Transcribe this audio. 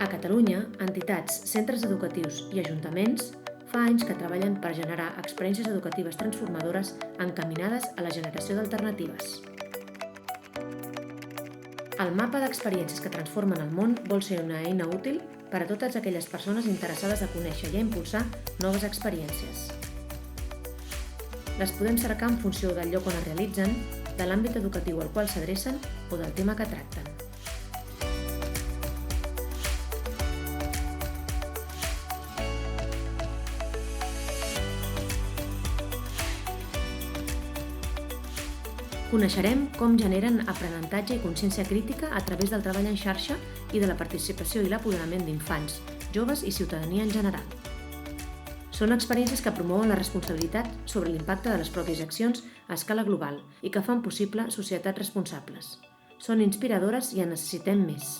A Catalunya, entitats, centres educatius i ajuntaments fa anys que treballen per generar experiències educatives transformadores encaminades a la generació d'alternatives. El mapa d'experiències que transformen el món vol ser una eina útil per a totes aquelles persones interessades a conèixer i a impulsar noves experiències. Les podem cercar en funció del lloc on es realitzen, de l'àmbit educatiu al qual s'adrecen o del tema que tracten. Coneixerem com generen aprenentatge i consciència crítica a través del treball en xarxa i de la participació i l'apoderament d'infants, joves i ciutadania en general. Són experiències que promouen la responsabilitat sobre l'impacte de les pròpies accions a escala global i que fan possible societats responsables. Són inspiradores i en necessitem més.